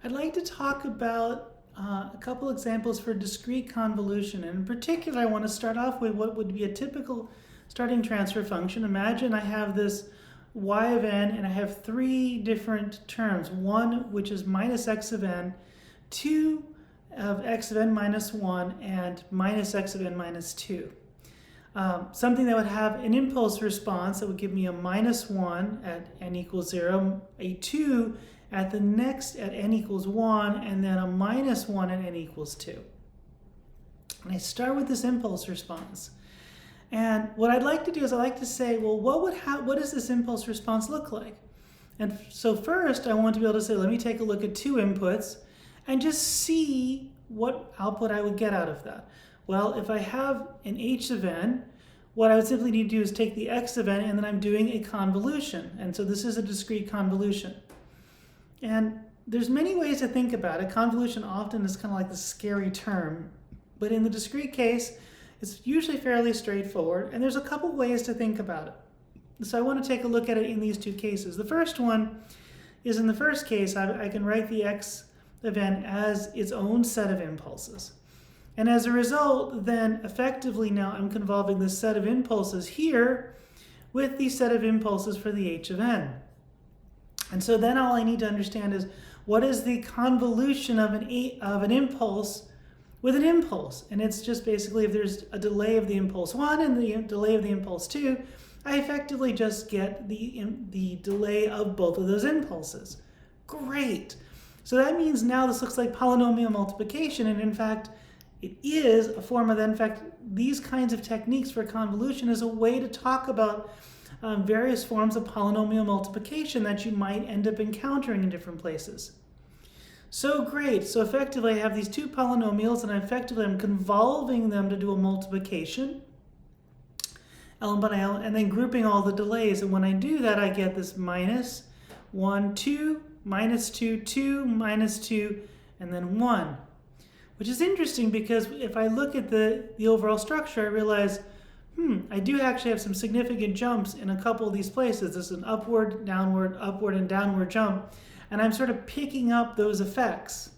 I'd like to talk about a couple examples for discrete convolution. And in particular, I want to start off with what would be a typical starting transfer function. Imagine I have this y of n, and I have three different terms. One, which is minus x of n, two of x of n minus 1, and minus x of n minus 2. Something that would have an impulse response that would give me a minus 1 at n equals 0, a 2 at the next at n equals 1, and then a minus 1 at n equals 2. And I start with this impulse response. And what I'd like to do is I'd like to say, well, what does this impulse response look like? And so first, I want to be able to say, let me take a look at two inputs and just see what output I would get out of that. Well, if I have an h of n, what I would simply need to do is take the x of n, and then I'm doing a convolution. And so this is a discrete convolution. And there's many ways to think about it. Convolution often is kind of like the scary term. But in the discrete case, it's usually fairly straightforward. And there's a couple ways to think about it. So I want to take a look at it in these two cases. The first one is, in the first case, I can write the x of n as its own set of impulses. And as a result, then effectively now I'm convolving this set of impulses here with the set of impulses for the h of n. And so then all I need to understand is, what is the convolution of an impulse with an impulse? And it's just basically, if there's a delay of the impulse 1 and the delay of the impulse 2, I effectively just get the delay of both of those impulses. Great. So that means now this looks like polynomial multiplication, and in fact, it is a form of that. In fact, these kinds of techniques for convolution is a way to talk about various forms of polynomial multiplication that you might end up encountering in different places. So great. So effectively, I have these two polynomials, and I'm convolving them to do a multiplication, L by L, and then grouping all the delays. And when I do that, I get this minus 1, 2, minus 2, 2, minus 2, and then 1. Which is interesting because if I look at the overall structure, I realize, I do actually have some significant jumps in a couple of these places. This is an upward, and downward jump. And I'm sort of picking up those effects.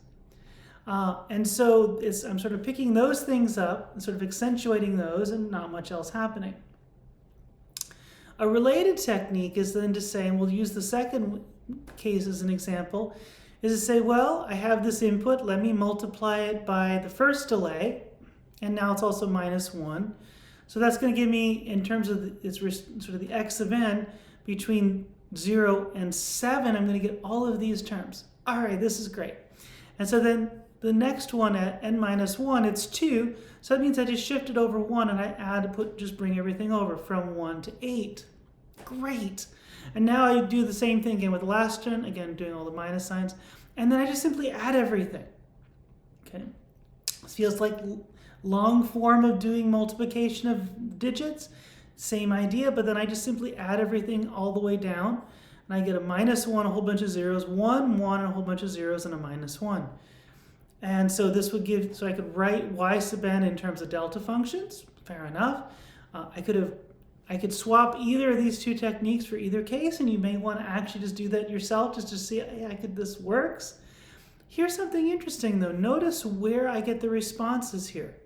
And so I'm sort of picking those things up and sort of accentuating those, and not much else happening. A related technique is then to say, and we'll use the second case as an example, is to say, well, I have this input, let me multiply it by the first delay, and now it's also minus 1. So that's going to give me, in terms of sort of the x of n, between 0 and 7, I'm going to get all of these terms. All right, this is great. And so then the next one at n minus 1, it's 2, so that means I just shifted over 1, and I just bring everything over from 1 to 8. Great. And now I do the same thing again with the last one, again doing all the minus signs, and then I just simply add everything. Okay, this feels like long form of doing multiplication of digits, same idea, but then I just simply add everything all the way down, and I get a minus 1, a whole bunch of zeros, 1, 1, and a whole bunch of zeros, and a minus 1. And so this would give, so I could write y sub n in terms of delta functions, fair enough. I could swap either of these two techniques for either case, and you may want to actually just do that yourself just to see, hey, this works. Here's something interesting though. Notice where I get the responses here.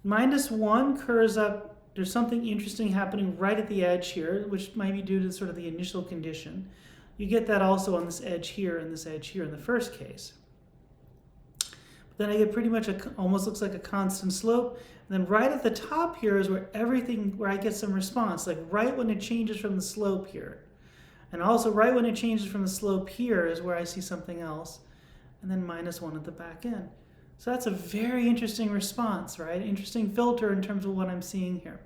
Minus 1 curves up. There's something interesting happening right at the edge here, which might be due to sort of the initial condition. You get that also on this edge here and this edge here in the first case. But then I get pretty much almost looks like a constant slope. And then right at the top here is where I get some response, like right when it changes from the slope here. And also right when it changes from the slope here is where I see something else. And then minus 1 at the back end. So that's a very interesting response, right? Interesting filter in terms of what I'm seeing here.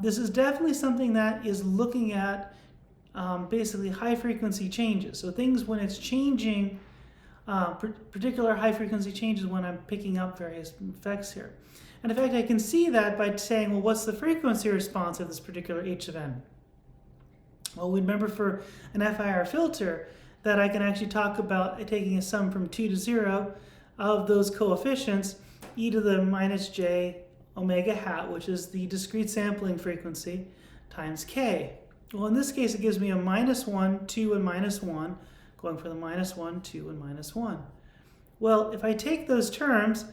This is definitely something that is looking at basically high frequency changes. So things when it's changing, particular high frequency changes when I'm picking up various effects here. And in fact, I can see that by saying, well, what's the frequency response of this particular h of n? Well, we remember for an FIR filter that I can actually talk about taking a sum from 2 to 0 of those coefficients, e to the minus j omega hat, which is the discrete sampling frequency, times k. Well, in this case, it gives me a minus 1, 2, and minus 1, going from the -1, 2, and -1. Well, if I take those terms,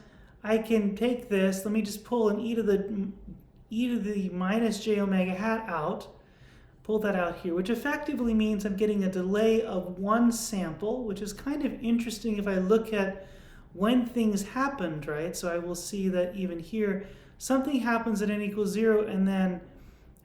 I can take this, let me just pull an e to the minus j omega hat out, pull that out here, which effectively means I'm getting a delay of one sample, which is kind of interesting if I look at when things happened, right? So I will see that even here, something happens at n equals 0 and then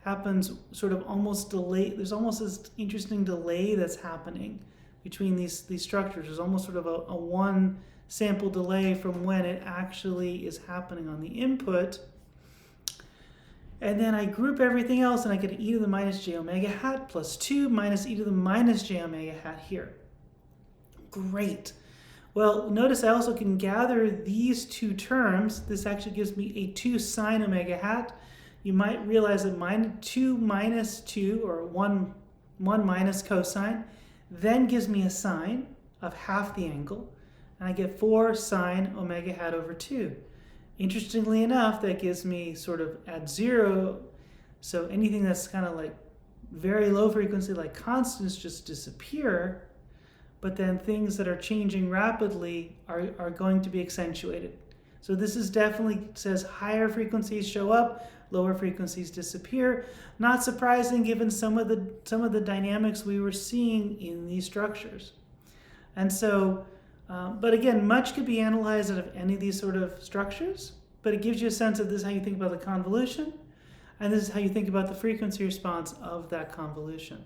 happens sort of almost delay. There's almost this interesting delay that's happening between these structures. There's almost sort of a one sample delay from when it actually is happening on the input. And then I group everything else and I get e to the minus j omega hat plus 2 minus e to the minus j omega hat here. Great. Well, notice I also can gather these two terms. This actually gives me a 2 sine omega hat. You might realize that 2 minus 2, or 1 minus cosine, then gives me a sine of half the angle. And I get 4 sine omega hat over 2. Interestingly enough, that gives me sort of at 0, so anything that's kind of like very low frequency, like constants, just disappear. But then things that are changing rapidly are going to be accentuated. So this is definitely says higher frequencies show up, lower frequencies disappear. Not surprising given some of the dynamics we were seeing in these structures. And so, but again, much could be analyzed out of any of these sort of structures, but it gives you a sense of this is how you think about the convolution, and this is how you think about the frequency response of that convolution.